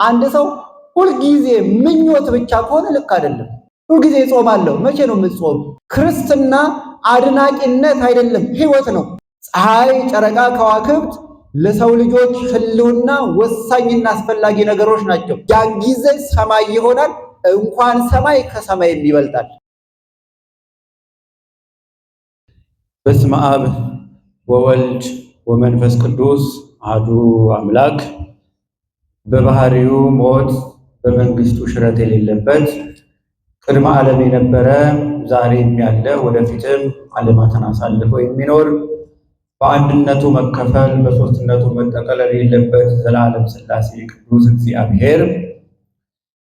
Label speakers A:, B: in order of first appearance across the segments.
A: አንድ ሰው ሁልጊዜ ምኞት ብቻ ከሆነ ልክ አይደለም። ሁልጊዜ ጾማለሁ፣ መቼ ነው የምትጾም? ክርስትና አድናቂነት አይደለም፣ ሕይወት ነው። ፀሐይ፣ ጨረቃ፣ ከዋክብት ለሰው ልጆች ህልውና ወሳኝና አስፈላጊ ነገሮች ናቸው። ያን ጊዜ ሰማይ ይሆናል። እንኳን ሰማይ ከሰማይ ይበልጣል።
B: በስመ አብ ወወልድ ወመንፈስ ቅዱስ አሐዱ አምላክ። በባህሪው ሞት በመንግስቱ ሽረት የሌለበት ቅድመ ዓለም የነበረ ዛሬም ያለ ወደፊትም ዓለማትን አሳልፎ የሚኖር በአንድነቱ መከፈል በሦስትነቱ መጠቀለል የሌለበት ዘላለም ሥላሴ ቅዱስ እግዚአብሔር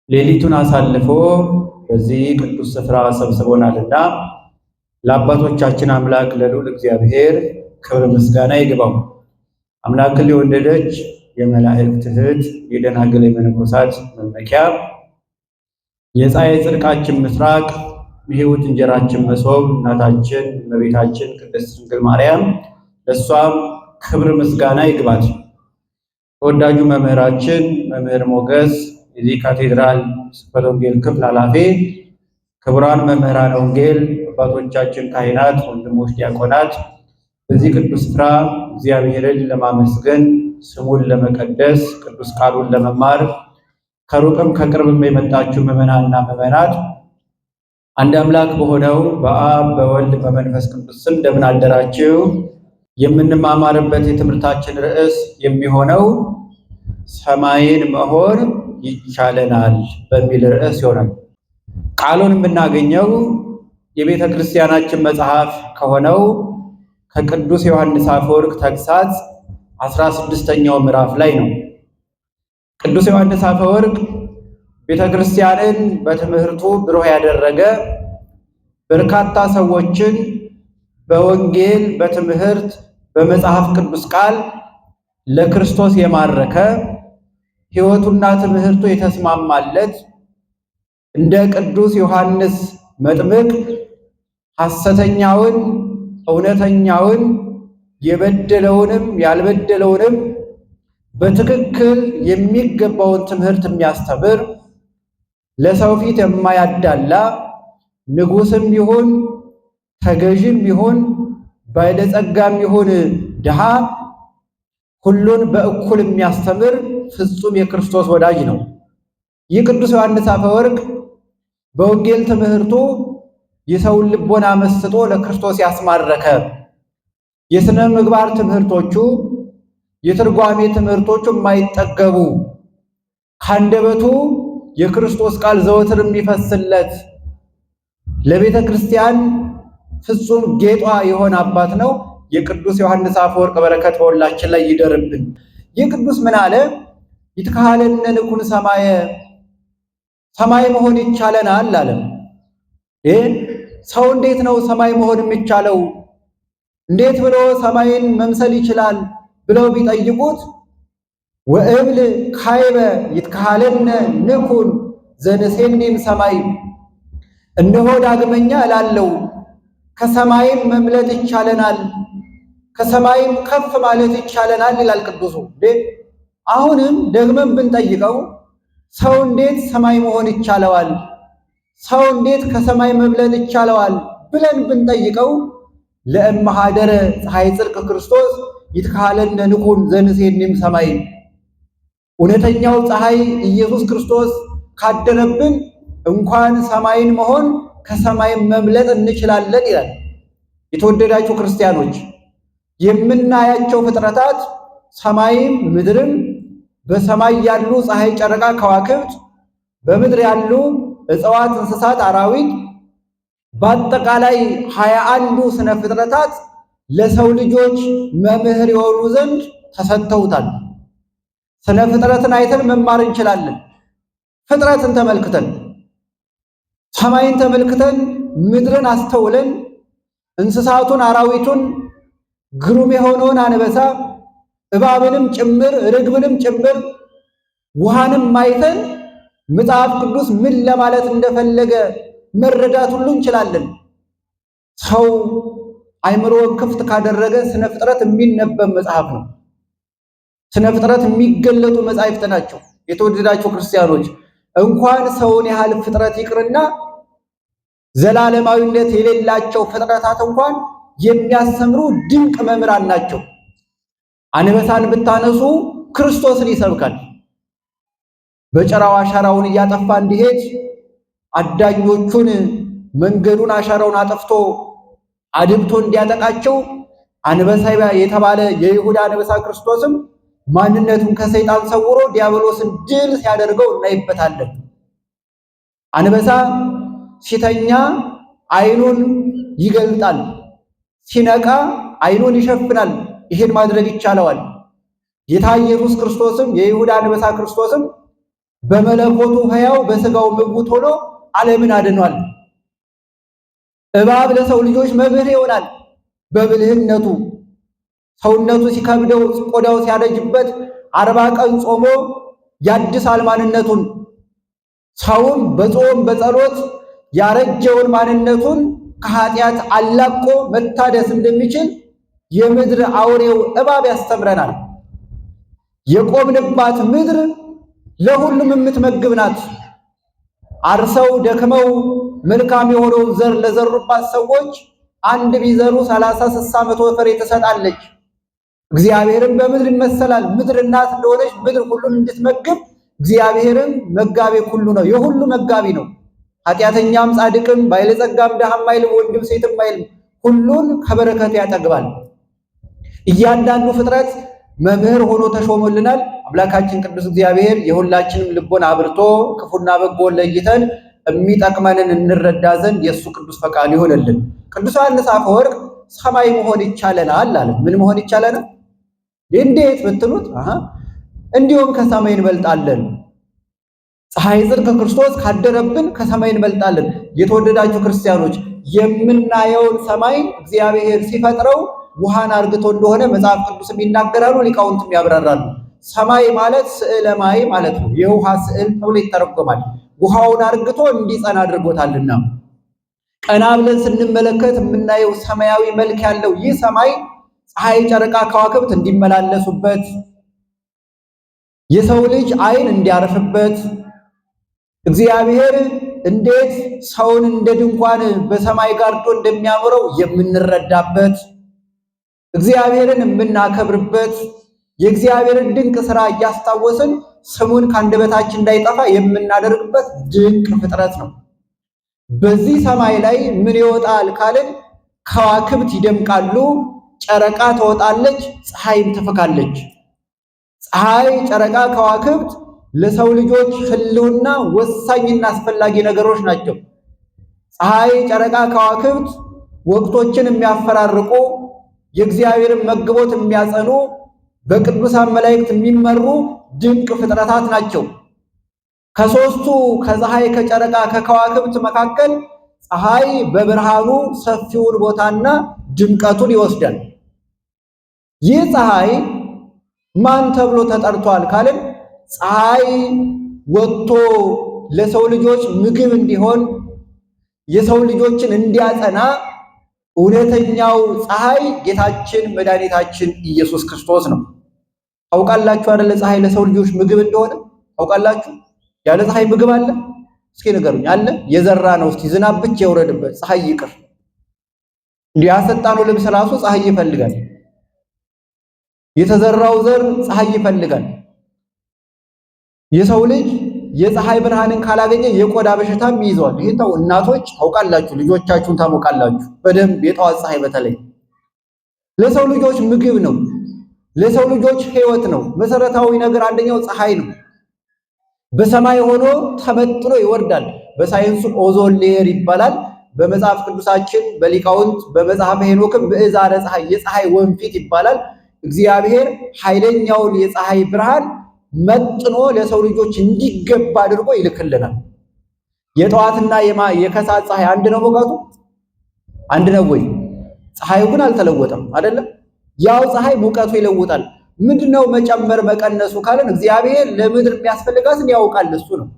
B: ሌሊቱን አሳልፎ በዚህ ቅዱስ ስፍራ ሰብስቦናልና ለአባቶቻችን አምላክ ለልዑል እግዚአብሔር ክብር ምስጋና ይግባው። አምላክን የወለደች የመላእክት እህት የደናግል የመነኮሳት መመኪያ የፀሐይ ጽድቃችን ምስራቅ የሕይወት እንጀራችን መሶብ እናታችን እመቤታችን ቅድስት ድንግል ማርያም ለእሷም ክብር ምስጋና ይግባት። ተወዳጁ መምህራችን መምህር ሞገስ የዚህ ካቴድራል ስብከተ ወንጌል ክፍል ኃላፊ፣ ክቡራን መምህራን ወንጌል አባቶቻችን ካህናት፣ ወንድሞች ዲያቆናት በዚህ ቅዱስ ስፍራ እግዚአብሔርን ለማመስገን ስሙን ለመቀደስ ቅዱስ ቃሉን ለመማር ከሩቅም ከቅርብም የመጣችሁ ምዕመናንና ምዕመናት አንድ አምላክ በሆነው በአብ በወልድ በመንፈስ ቅዱስ ስም እንደምን አደራችሁ? የምንማማርበት የትምህርታችን ርዕስ የሚሆነው ሰማይን መሆን ይቻለናል በሚል ርዕስ ይሆናል። ቃሉን የምናገኘው የቤተ ክርስቲያናችን መጽሐፍ ከሆነው ከቅዱስ ዮሐንስ አፈወርቅ ተግሳጽ 16ኛው ምዕራፍ ላይ ነው። ቅዱስ ዮሐንስ አፈወርቅ ቤተ ክርስቲያንን በትምህርቱ ብሩህ ያደረገ፣ በርካታ ሰዎችን በወንጌል በትምህርት በመጽሐፍ ቅዱስ ቃል ለክርስቶስ የማረከ፣ ሕይወቱና ትምህርቱ የተስማማለት፣ እንደ ቅዱስ ዮሐንስ መጥምቅ ሐሰተኛውን እውነተኛውን የበደለውንም ያልበደለውንም በትክክል የሚገባውን ትምህርት የሚያስተምር፣ ለሰው ፊት የማያዳላ፣ ንጉሥም ይሁን ተገዥም ይሁን ባለጸጋም ይሁን ድሃ ሁሉን በእኩል የሚያስተምር ፍጹም የክርስቶስ ወዳጅ ነው። ይህ ቅዱስ ዮሐንስ አፈወርቅ በወንጌል ትምህርቱ የሰውን ልቦና መስጦ ለክርስቶስ ያስማረከ፣ የሥነ ምግባር ትምህርቶቹ የትርጓሜ ትምህርቶቹ የማይጠገቡ፣ ካንደበቱ የክርስቶስ ቃል ዘወትር የሚፈስለት ለቤተ ክርስቲያን ፍጹም ጌጧ የሆነ አባት ነው። የቅዱስ ዮሐንስ አፈወርቅ በረከት በሁላችን ላይ ይደርብን። ይህ ቅዱስ ምን አለ? ይትካህለነ ንኩን ሰማየ፣ ሰማይ መሆን ይቻለናል አለ። ሰው እንዴት ነው ሰማይ መሆን የሚቻለው? እንዴት ብሎ ሰማይን መምሰል ይችላል ብለው ቢጠይቁት ወእብል ካይበ ይትካህለነ ንኩን ዘንሴኒም ሰማይ፣ እነሆ ዳግመኛ እላለው ከሰማይም መምለጥ ይቻለናል፣ ከሰማይም ከፍ ማለት ይቻለናል ይላል ቅዱሱ። አሁንም ደግመን ብንጠይቀው ሰው እንዴት ሰማይ መሆን ይቻለዋል? ሰው እንዴት ከሰማይ መብለጥ ይቻለዋል ብለን ብንጠይቀው ለእመሃደረ ፀሐይ ጽድቅ ክርስቶስ ይትካህለነ ንኩን ዘንሴኒም ሰማይ፣ እውነተኛው ፀሐይ ኢየሱስ ክርስቶስ ካደረብን እንኳን ሰማይን መሆን ከሰማይም መብለጥ እንችላለን ይላል። የተወደዳችሁ ክርስቲያኖች፣ የምናያቸው ፍጥረታት ሰማይም ምድርም፣ በሰማይ ያሉ ፀሐይ፣ ጨረቃ፣ ከዋክብት፣ በምድር ያሉ እጽዋት፣ እንስሳት፣ አራዊት፣ በአጠቃላይ 21ዱ ስነ ፍጥረታት ለሰው ልጆች መምህር የሆኑ ዘንድ ተሰጥተውታል። ስነ ፍጥረትን አይተን መማር እንችላለን። ፍጥረትን ተመልክተን ሰማይን ተመልክተን ምድርን አስተውለን እንስሳቱን፣ አራዊቱን፣ ግሩም የሆነውን አንበሳ፣ እባብንም ጭምር ርግብንም ጭምር ውሃንም አይተን መጽሐፍ ቅዱስ ምን ለማለት እንደፈለገ መረዳት ሁሉ እንችላለን። ሰው አይምሮውን ክፍት ካደረገ ስነ ፍጥረት የሚነበብ መጽሐፍ ነው። ስነ ፍጥረት የሚገለጡ መጻሕፍት ናቸው።
A: የተወደዳችሁ ክርስቲያኖች እንኳን ሰውን ያህል ፍጥረት ይቅርና ዘላለማዊነት የሌላቸው ፍጥረታት እንኳን የሚያስተምሩ ድንቅ መምህራን ናቸው። አንበሳን ብታነሱ ክርስቶስን ይሰብካል። በጭራው አሻራውን እያጠፋ እንዲሄድ አዳኞቹን መንገዱን አሻራውን አጠፍቶ አድብቶ እንዲያጠቃቸው አንበሳ የተባለ የይሁዳ አንበሳ ክርስቶስም ማንነቱን ከሰይጣን ሰውሮ ዲያብሎስን ድል ሲያደርገው እናይበታለን። አንበሳ ሲተኛ ዓይኑን ይገልጣል፣ ሲነቃ ዓይኑን ይሸፍናል። ይሄን ማድረግ ይቻለዋል። ጌታ ኢየሱስ ክርስቶስም የይሁዳ አንበሳ ክርስቶስም በመለኮቱ ሕያው በሥጋው ምውት ሆኖ ዓለምን አድኗል። እባብ ለሰው ልጆች መብህር ይሆናል። በብልህነቱ ሰውነቱ ሲከብደው ቆዳው ሲያረጅበት 40 ቀን ጾሞ ያድሳል ማንነቱን። ሰውም በጾም በጸሎት ያረጀውን ማንነቱን ከኃጢአት አላቆ መታደስ እንደሚችል የምድር አውሬው እባብ ያስተምረናል። የቆምንባት ምድር ለሁሉም የምትመግብ ናት። አርሰው ደክመው መልካም የሆነውን ዘር ለዘሩባት ሰዎች አንድ ቢዘሩ 30 60 መቶ ፍሬ ትሰጣለች። እግዚአብሔርም በምድር ይመሰላል። ምድር እናት እንደሆነች ምድር ሁሉን እንድትመግብ እግዚአብሔርም መጋቤ ሁሉ ነው፣ የሁሉ መጋቢ ነው። ኃጢአተኛም ጻድቅም ባለጸጋም ድሃም አይልም፣ ወንድም ሴትም አይልም፣ ሁሉን ከበረከቱ ያጠግባል። እያንዳንዱ ፍጥረት መምህር ሆኖ ተሾሞልናል። አምላካችን ቅዱስ እግዚአብሔር የሁላችንም ልቦና አብርቶ ክፉና በጎን ለይተን የሚጠቅመንን እንረዳ ዘንድ የእሱ ቅዱስ ፈቃድ ይሆንልን። ቅዱስ ዮሐንስ አፈወርቅ ሰማይ መሆን ይቻለናል አለ። ምን መሆን ይቻለናል? እንዴት ብትሉት እንዲሁም ከሰማይ እንበልጣለን። ፀሐይ ጽድቅ ክርስቶስ ካደረብን ከሰማይ እንበልጣለን። የተወደዳችሁ ክርስቲያኖች የምናየውን ሰማይ እግዚአብሔር ሲፈጥረው ውሃን አርግቶ እንደሆነ መጽሐፍ ቅዱስም ይናገራሉ፣ ሊቃውንትም ያብራራሉ። ሰማይ ማለት ስዕለ ማይ ማለት ነው። የውሃ ስዕል ተብሎ ይተረጎማል። ውሃውን አርግቶ እንዲጸና አድርጎታልና ቀና ብለን ስንመለከት የምናየው ሰማያዊ መልክ ያለው ይህ ሰማይ ፀሐይ፣ ጨረቃ፣ ከዋክብት እንዲመላለሱበት የሰው ልጅ ዓይን እንዲያርፍበት እግዚአብሔር እንዴት ሰውን እንደ ድንኳን በሰማይ ጋርዶ እንደሚያኖረው የምንረዳበት እግዚአብሔርን የምናከብርበት የእግዚአብሔርን ድንቅ ሥራ እያስታወስን ስሙን ከአንደበታችን እንዳይጠፋ የምናደርግበት ድንቅ ፍጥረት ነው። በዚህ ሰማይ ላይ ምን ይወጣል ካልን ከዋክብት ይደምቃሉ፣ ጨረቃ ትወጣለች፣ ፀሐይም ትፈካለች። ፀሐይ፣ ጨረቃ፣ ከዋክብት ለሰው ልጆች ሕልውና ወሳኝና አስፈላጊ ነገሮች ናቸው። ፀሐይ፣ ጨረቃ፣ ከዋክብት ወቅቶችን የሚያፈራርቁ የእግዚአብሔርን መግቦት የሚያጸኑ በቅዱሳን መላእክት የሚመሩ ድንቅ ፍጥረታት ናቸው። ከሦስቱ ከፀሐይ፣ ከጨረቃ፣ ከከዋክብት መካከል ፀሐይ በብርሃኑ ሰፊውን ቦታና ድምቀቱን ይወስዳል። ይህ ፀሐይ ማን ተብሎ ተጠርቷል ካልን ፀሐይ ወጥቶ ለሰው ልጆች ምግብ እንዲሆን የሰው ልጆችን እንዲያጸና እውነተኛው ፀሐይ ጌታችን መድኃኒታችን ኢየሱስ ክርስቶስ ነው። ታውቃላችሁ አይደለ? ፀሐይ ለሰው ልጆች ምግብ እንደሆነ ታውቃላችሁ? ያለ ፀሐይ ምግብ አለ? እስኪ ንገሩኝ። አለ? የዘራ ነው። እስኪ ዝናብ ብቻ የወረደበት ፀሐይ ይቅር። እንዲህ ያሰጣነው ልብስ ራሱ ፀሐይ ይፈልጋል። የተዘራው ዘር ፀሐይ ይፈልጋል። የሰው ልጅ የፀሐይ ብርሃንን ካላገኘ የቆዳ በሽታም ይይዘዋል። ይሄን ታው እናቶች ታውቃላችሁ፣ ልጆቻችሁን ታሞቃላችሁ በደንብ የጠዋት ፀሐይ በተለይ ለሰው ልጆች ምግብ ነው። ለሰው ልጆች ሕይወት ነው። መሰረታዊ ነገር አንደኛው ፀሐይ ነው። በሰማይ ሆኖ ተመጥኖ ይወርዳል። በሳይንሱ ኦዞን ሌየር ይባላል። በመጽሐፍ ቅዱሳችን በሊቃውንት በመጽሐፈ ሄኖክም ብዕዛረ ፀሐይ የፀሐይ ወንፊት ይባላል። እግዚአብሔር ኃይለኛውን የፀሐይ ብርሃን መጥኖ ለሰው ልጆች እንዲገባ አድርጎ ይልክልናል። የጠዋትና የከሰዓት ፀሐይ አንድ ነው? ሙቀቱ አንድ ነው ወይ? ፀሐዩ ግን አልተለወጠም አይደለም? ያው ፀሐይ ሙቀቱ ይለውጣል። ምንድነው መጨመር መቀነሱ ካለን እግዚአብሔር ለምድር የሚያስፈልጋትን ያውቃል። እሱ ነው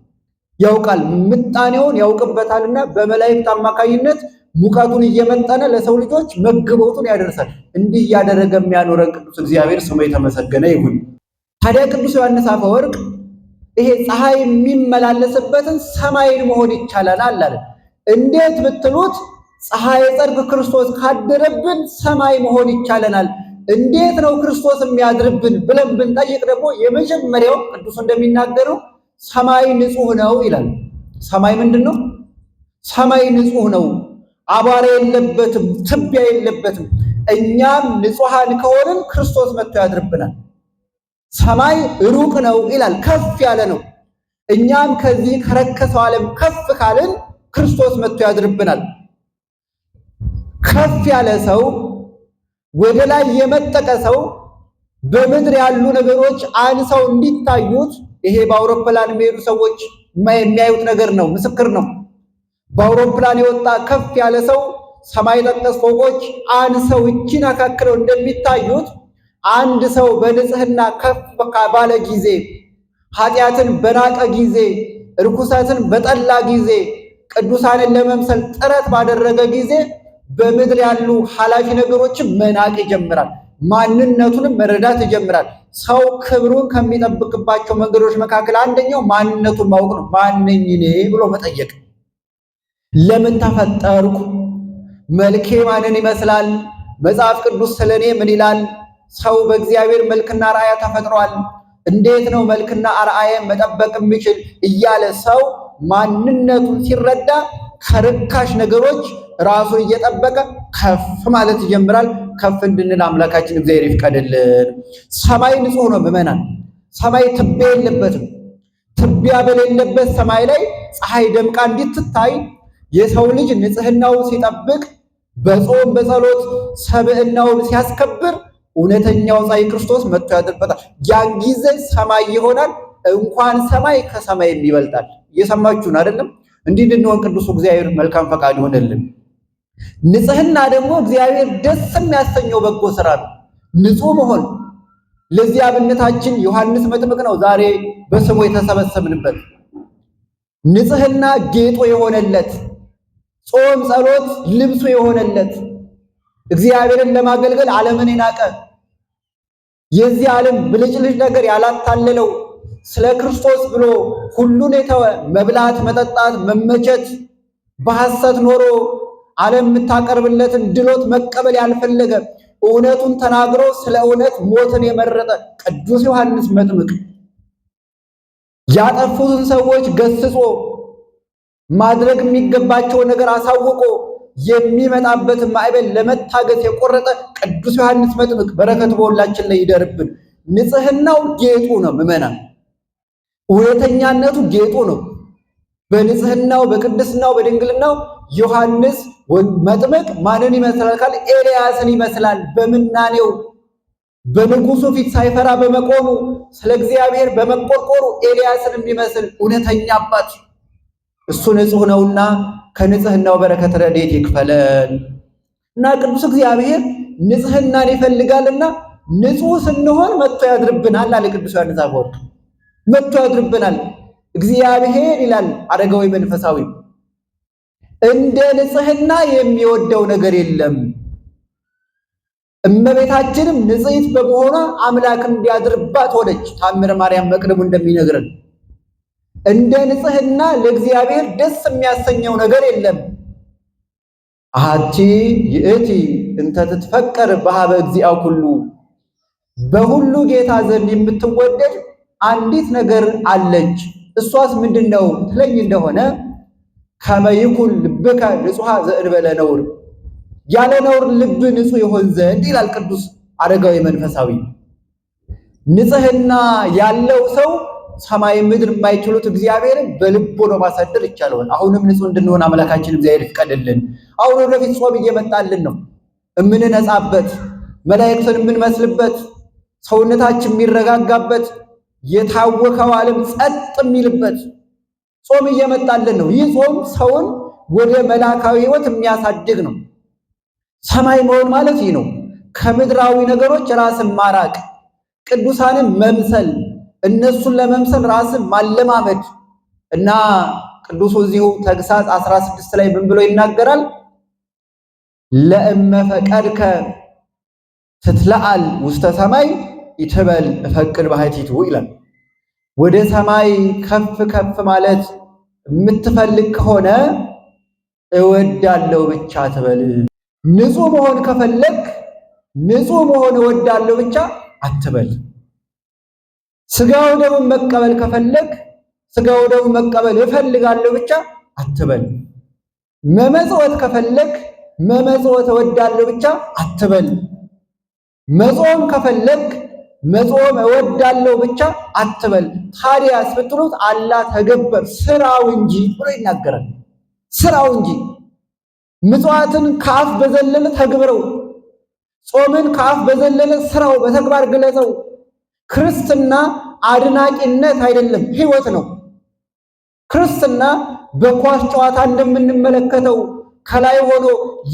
A: ያውቃል፣ ምጣኔውን ያውቅበታልና በመላእክት አማካኝነት ሙቀቱን እየመጠነ ለሰው ልጆች መግቦቱን ያደርሳል። እንዲህ እያደረገ የሚያኖረን ቅዱስ እግዚአብሔር ስሙ የተመሰገነ ይሁን። ታዲያ ቅዱስ ዮሐንስ አፈወርቅ ይሄ ፀሐይ የሚመላለስበትን ሰማይን መሆን ይቻላል አለ። እንዴት ብትሉት ፀሐይ ጽድቅ ክርስቶስ ካደረብን ሰማይ መሆን ይቻለናል። እንዴት ነው ክርስቶስ የሚያድርብን ብለን ብንጠይቅ ደግሞ የመጀመሪያው ቅዱስ እንደሚናገረው ሰማይ ንጹሕ ነው ይላል። ሰማይ ምንድን ነው? ሰማይ ንጹሕ ነው፣ አቧራ የለበትም፣ ትቢያ የለበትም። እኛም ንጹሐን ከሆንን ክርስቶስ መጥቶ ያድርብናል። ሰማይ ሩቅ ነው ይላል፣ ከፍ ያለ ነው። እኛም ከዚህ ከረከሰው ዓለም ከፍ ካልን ክርስቶስ መጥቶ ያድርብናል። ከፍ ያለ ሰው ወደ ላይ የመጠቀ ሰው በምድር ያሉ ነገሮች አንሰው እንዲታዩት፣ ይሄ በአውሮፕላን የሚሄዱ ሰዎች የሚያዩት ነገር ነው፣ ምስክር ነው። በአውሮፕላን የወጣ ከፍ ያለ ሰው ሰማይ ጠቀስ ፎቆች አንሰው እጅን አካክለው እንደሚታዩት አንድ ሰው በንጽህና ከፍ ባለ ጊዜ፣ ኃጢአትን በናቀ ጊዜ፣ ርኩሰትን በጠላ ጊዜ፣ ቅዱሳንን ለመምሰል ጥረት ባደረገ ጊዜ በምድር ያሉ ኃላፊ ነገሮችን መናቅ ይጀምራል። ማንነቱንም መረዳት ይጀምራል። ሰው ክብሩን ከሚጠብቅባቸው መንገዶች መካከል አንደኛው ማንነቱን ማወቅ ነው። ማንኝ እኔ ብሎ መጠየቅ። ለምን ተፈጠርኩ? መልኬ ማንን ይመስላል? መጽሐፍ ቅዱስ ስለኔ ምን ይላል? ሰው በእግዚአብሔር መልክና አርአያ ተፈጥሯል። እንዴት ነው መልክና አርአያን መጠበቅ የሚችል? እያለ ሰው ማንነቱን ሲረዳ ከርካሽ ነገሮች ራሱን እየጠበቀ ከፍ ማለት ይጀምራል። ከፍ እንድንል አምላካችን እግዚአብሔር ይፍቀድልን። ሰማይ ንጹሕ ነው ምዕመናን። ሰማይ ትቢያ የለበትም። ትቢያ በሌለበት ሰማይ ላይ ፀሐይ ደምቃ እንድትታይ የሰው ልጅ ንጽህናው ሲጠብቅ፣ በጾም በጸሎት ሰብዕናውን ሲያስከብር እውነተኛው ፀሐይ ክርስቶስ መጥቶ ያድርበታል። ያን ጊዜ ሰማይ ይሆናል። እንኳን ሰማይ ከሰማይ ይበልጣል። እየሰማችሁን አይደለም? እንዲህ እንድንሆን ቅዱሱ እግዚአብሔር መልካም ፈቃድ ይሆንልን። ንጽህና ደግሞ እግዚአብሔር ደስ የሚያሰኘው በጎ ስራ ነው። ንጹህ መሆን ለዚህ አብነታችን ዮሐንስ መጥምቅ ነው ዛሬ በስሙ የተሰበሰብንበት። ንጽህና ጌጡ የሆነለት፣ ጾም ጸሎት ልብሱ የሆነለት፣ እግዚአብሔርን ለማገልገል ዓለምን የናቀ፣ የዚህ ዓለም ብልጭልጭ ነገር ያላታለለው፣ ስለ ክርስቶስ ብሎ ሁሉን የተወ፣ መብላት መጠጣት መመቸት በሐሰት ኖሮ ዓለም የምታቀርብለትን ድሎት መቀበል ያልፈለገ፣ እውነቱን ተናግሮ ስለ እውነት ሞትን የመረጠ ቅዱስ ዮሐንስ መጥምቅ ያጠፉትን ሰዎች ገስጾ ማድረግ የሚገባቸውን ነገር አሳውቆ የሚመጣበትን ማዕበል ለመታገስ የቆረጠ ቅዱስ ዮሐንስ መጥምቅ በረከቱ በሁላችን ላይ ይደርብን። ንጽህናው ጌጡ ነው ምዕመናን። እውነተኛነቱ ጌጡ ነው። በንጽህናው በቅድስናው በድንግልናው ዮሐንስ መጥምቅ ማንን ይመስላል ካል ኤልያስን ይመስላል። በምናኔው በንጉሱ ፊት ሳይፈራ በመቆሙ ስለ እግዚአብሔር በመቆርቆሩ ኤልያስን የሚመስል እውነተኛ አባት እሱ ንጹሕ ነውና ከንጽህናው በረከት ረድኤት ይክፈለን እና ቅዱስ እግዚአብሔር ንጽህናን ይፈልጋልና ንጹሕ ስንሆን መጥቶ ያድርብናል አለ ቅዱስ ዮሐንስ አፈወርቅ። መጥቶ ያድርብናል እግዚአብሔር ይላል አረጋዊ መንፈሳዊ። እንደ ንጽህና የሚወደው ነገር የለም። እመቤታችንም ንጽሕት በመሆኗ አምላክ እንዲያድርባት ሆነች። ታምረ ማርያም መቅደሙ እንደሚነግረን እንደ ንጽህና ለእግዚአብሔር ደስ የሚያሰኘው ነገር የለም። አሐቲ ይእቲ እንተ ትትፈቀር በኀበ እግዚአ ኩሉ፣ በሁሉ ጌታ ዘንድ የምትወደድ አንዲት ነገር አለች። እሷስ ምንድነው ትለኝ እንደሆነ ከመ ይኩን ልብከ ንጹሐ ዘእንበለ ነውር፣ ያለ ነውር ልብ ንጹሕ ይሆን ዘንድ ይላል ቅዱስ አረጋዊ መንፈሳዊ። ንጽህና ያለው ሰው ሰማይ ምድር የማይችሉት እግዚአብሔርን በልቦ ነው ማሳደር ይቻላል። አሁንም ንጹሕ እንድንሆን አምላካችን እግዚአብሔር ይፍቀድልን። አሁን ወደፊት ጾም እየመጣልን ነው። እምንነጻበት፣ መላእክትን የምንመስልበት፣ ሰውነታችን የሚረጋጋበት፣ የታወከው ዓለም ጸጥ የሚልበት ጾም እየመጣልን ነው። ይህ ጾም ሰውን ወደ መላካዊ ሕይወት የሚያሳድግ ነው። ሰማይ መሆን ማለት ይህ ነው። ከምድራዊ ነገሮች ራስን ማራቅ፣ ቅዱሳንን መምሰል፣ እነሱን ለመምሰል ራስን ማለማመድ እና ቅዱሱ እዚሁ ተግሳጽ 16 ላይ ምን ብሎ ይናገራል? ለእመ ፈቀድከ ትትለዓል ውስተ ሰማይ ይትበል እፈቅድ ባሕቲቱ ይላል። ወደ ሰማይ ከፍ ከፍ ማለት የምትፈልግ ከሆነ እወዳለሁ ብቻ ትበል። ንጹህ መሆን ከፈለግ ንጹህ መሆን እወዳለሁ ብቻ አትበል። ስጋው ደግሞ መቀበል ከፈለግ ስጋው ደግሞ መቀበል እፈልጋለሁ ብቻ አትበል። መመጽወት ከፈለግ መመጽወት እወዳለሁ ብቻ አትበል። መጾም ከፈለግ መጾም እወዳለሁ ብቻ አትበል። ታዲያስ ብትሉት አላህ ተገበር ስራው እንጂ ብሎ ይናገራል። ስራው እንጂ ምጽዋትን ከአፍ በዘለለ ተግብረው፣ ጾምን ከአፍ በዘለለ ስራው በተግባር ግለጸው። ክርስትና አድናቂነት አይደለም፣ ሕይወት ነው። ክርስትና በኳስ ጨዋታ እንደምንመለከተው ከላይ ሆኖ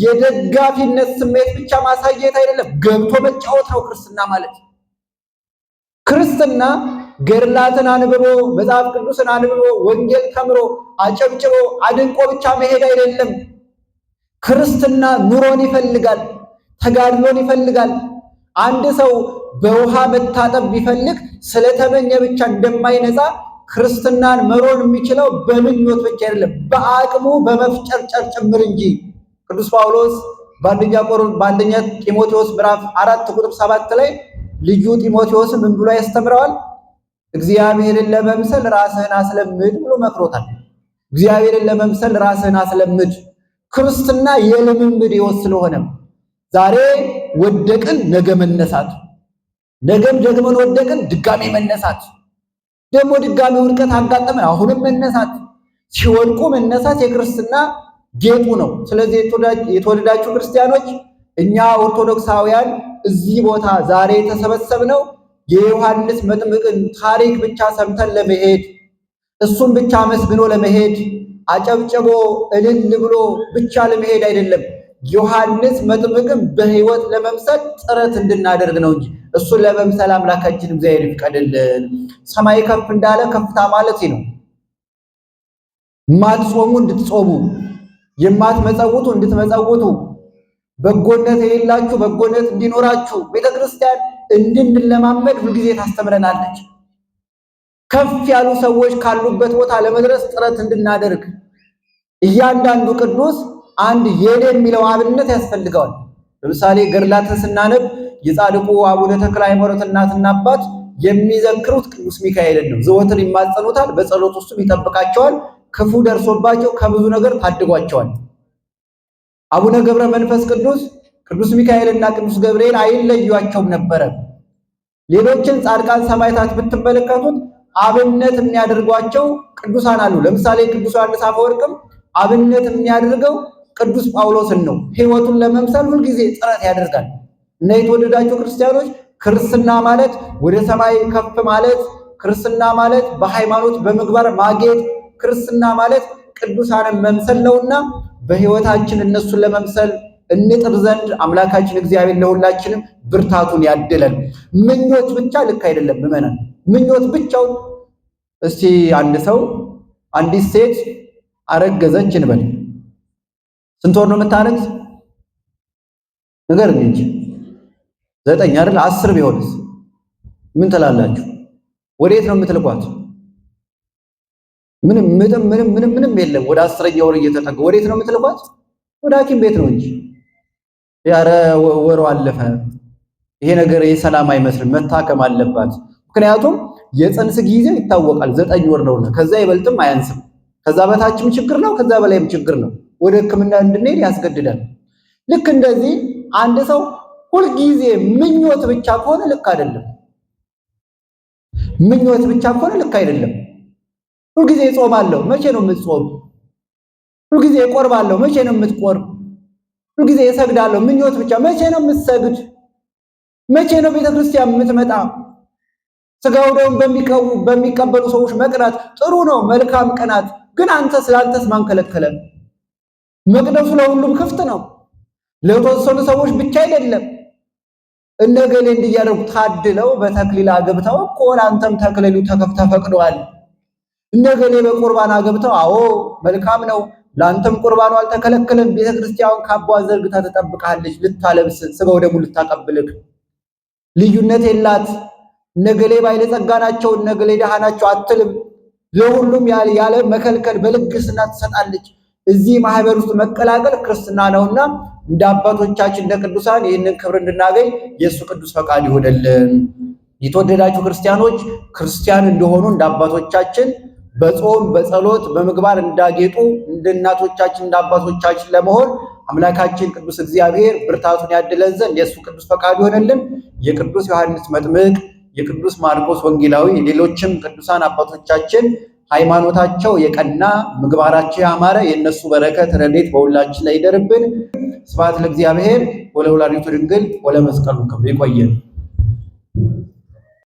A: የደጋፊነት ስሜት ብቻ ማሳየት አይደለም፣ ገብቶ መጫወት ነው ክርስትና ማለት። ክርስትና ገድላትን አንብቦ መጽሐፍ ቅዱስን አንብቦ ወንጌል ተምሮ አጨብጭቦ አድንቆ ብቻ መሄድ አይደለም። ክርስትና ኑሮን ይፈልጋል፣ ተጋድሎን ይፈልጋል። አንድ ሰው በውሃ መታጠብ ቢፈልግ ስለተመኘ ብቻ እንደማይነጻ ክርስትናን መሮን የሚችለው በምኞት ብቻ አይደለም፣ በአቅሙ በመፍጨርጨር ጭምር እንጂ። ቅዱስ ጳውሎስ በአንደኛ ጢሞቴዎስ ምዕራፍ 4 ቁጥር 7 ላይ ልጁ ጢሞቴዎስን ምን ብሎ ያስተምረዋል? እግዚአብሔርን ለመምሰል ራስህን አስለምድ ብሎ መክሮታል። እግዚአብሔርን ለመምሰል ራስህን አስለምድ። ክርስትና የልምምድ ሕይወት ስለሆነ ዛሬ ወደቅን፣ ነገ መነሳት፣ ነገም ደግመን ወደቅን፣ ድጋሜ መነሳት፣ ደግሞ ድጋሜ ውድቀት አጋጠመን፣ አሁንም መነሳት። ሲወድቁ መነሳት የክርስትና ጌጡ ነው። ስለዚህ የተወደዳችሁ ክርስቲያኖች፣ እኛ ኦርቶዶክሳውያን እዚህ ቦታ ዛሬ የተሰበሰብነው የዮሐንስ መጥምቅን ታሪክ ብቻ ሰምተን ለመሄድ፣ እሱን ብቻ መስግኖ ለመሄድ፣ አጨብጭቦ እልል ብሎ ብቻ ለመሄድ አይደለም። ዮሐንስ መጥምቅን በሕይወት ለመምሰል ጥረት እንድናደርግ ነው እንጂ እሱን ለመምሰል አምላካችን እግዚአብሔር ይፍቀድልን። ሰማይ ከፍ እንዳለ ከፍታ ማለት ነው። የማትጾሙ እንድትጾሙ፣ የማትመጸውቱ እንድትመጸውቱ፣ በጎነት የሌላችሁ በጎነት እንዲኖራችሁ ቤተክርስቲያን እንድንለማመድ ሁልጊዜ ታስተምረናለች። ከፍ ያሉ ሰዎች ካሉበት ቦታ ለመድረስ ጥረት እንድናደርግ እያንዳንዱ ቅዱስ አንድ የኔ የሚለው አብነት ያስፈልገዋል። ለምሳሌ ገድላትን ስናነብ የጻድቁ አቡነ ተክለ ሃይማኖት እናትና አባት የሚዘክሩት ቅዱስ ሚካኤልን ነው። ዘወትር ይማጸኑታል፣ በጸሎት ውስጥም ይጠብቃቸዋል። ክፉ ደርሶባቸው ከብዙ ነገር ታድጓቸዋል። አቡነ ገብረ መንፈስ ቅዱስ ሚካኤልና ቅዱስ ገብርኤል አይለዩአቸውም ነበረ። ሌሎችን ጻድቃን ሰማዕታት ብትመለከቱት አብነት የሚያደርጓቸው ቅዱሳን አሉ። ለምሳሌ ቅዱስ ዮሐንስ አፈወርቅም አብነት የሚያደርገው ቅዱስ ጳውሎስን ነው። ሕይወቱን ለመምሰል ሁልጊዜ ጥረት ያደርጋል። እና የተወደዳችሁ ክርስቲያኖች፣ ክርስትና ማለት ወደ ሰማይ ከፍ ማለት፣ ክርስትና ማለት በሃይማኖት በምግባር ማጌጥ፣ ክርስትና ማለት ቅዱሳንን መምሰል ነውና በሕይወታችን እነሱን ለመምሰል እንጥር ዘንድ አምላካችን እግዚአብሔር ለሁላችንም ብርታቱን ያድለን። ምኞት ብቻ ልክ አይደለም ምዕመናን፣ ምኞት ብቻውን። እስቲ አንድ ሰው አንዲት ሴት አረገዘች እንበል። ስንት ወር ነው የምታረግዝ? ነገር እንጂ 9 አይደል? 10 ቢሆንስ ምን ትላላችሁ? ወዴት ነው የምትልኳት? ምንም የለም። ወደ 10ኛ ወር እየተጠጋ ወዴት ነው የምትልኳት? ወደ ሐኪም ቤት ነው እንጂ ያረ ወሩ አለፈ፣ ይሄ ነገር የሰላም አይመስልም፣ መታከም አለባት። ምክንያቱም የፅንስ ጊዜ ይታወቃል፣ 9 ወር ነውና ከዛ ይበልጥም አያንስም። ከዛ በታችም ችግር ነው፣ ከዛ በላይም ችግር ነው። ወደ ሕክምና እንድንሄድ ያስገድዳል። ልክ እንደዚህ አንድ ሰው ሁልጊዜ ምኞት ብቻ ከሆነ ልክ አይደለም። ምኞት ብቻ ከሆነ ልክ አይደለም። ሁልጊዜ እጾማለሁ፣ መቼ ነው የምትጾም? ሁልጊዜ እቆርባለሁ፣ መቼ ነው የምትቆርብ? ሁልጊዜ እሰግዳለሁ፣ ምኞት ብቻ፣ መቼ ነው የምትሰግድ? መቼ ነው ቤተክርስቲያን የምትመጣ? ስጋው ደግሞ በሚቀበሉ ሰዎች መቅናት ጥሩ ነው፣ መልካም ቅናት። ግን አንተ ስላንተስ ማን ከለከለ? መቅደሱ ለሁሉም ክፍት ነው፣ ለተወሰኑ ሰዎች ብቻ አይደለም። እነገሌ እንዲያደርጉ ታድለው በተክሊል አገብተው እኮ ለአንተም ተክሊሉ ተፈቅዷል። እነገሌ በቁርባን አገብተው፣ አዎ መልካም ነው፣ ለአንተም ቁርባኑ አልተከለከለም። ቤተክርስቲያን ካባ ዘርግታ ትጠብቃለች፣ ልታለብስ፣ ስጋው ደግሞ ልታቀብልክ። ልዩነት የላት። ነገሌ ባለጸጋ ናቸው ነገሌ ድሃ ናቸው አትልም። ለሁሉም ያለ መከልከል በልግስና ትሰጣለች። እዚህ ማህበር ውስጥ መቀላቀል ክርስትና ነውና እንደ አባቶቻችን እንደ ቅዱሳን ይህንን ክብር እንድናገኝ የእሱ ቅዱስ ፈቃድ ይሆንልን። የተወደዳችሁ ክርስቲያኖች ክርስቲያን እንደሆኑ እንደ አባቶቻችን በጾም በጸሎት በምግባር እንዳጌጡ እንደ እናቶቻችን እንደ አባቶቻችን ለመሆን አምላካችን ቅዱስ እግዚአብሔር ብርታቱን ያድለን ዘንድ የእሱ ቅዱስ ፈቃድ ይሆንልን። የቅዱስ ዮሐንስ መጥምቅ፣ የቅዱስ ማርቆስ ወንጌላዊ፣ ሌሎችም ቅዱሳን አባቶቻችን ሃይማኖታቸው የቀና ምግባራቸው ያማረ የእነሱ በረከት ረድኤት በሁላችን ላይ ይደርብን። ስብሐት ለእግዚአብሔር ወለወላዲቱ ድንግል ወለመስቀሉ ክቡር። ይቆየን።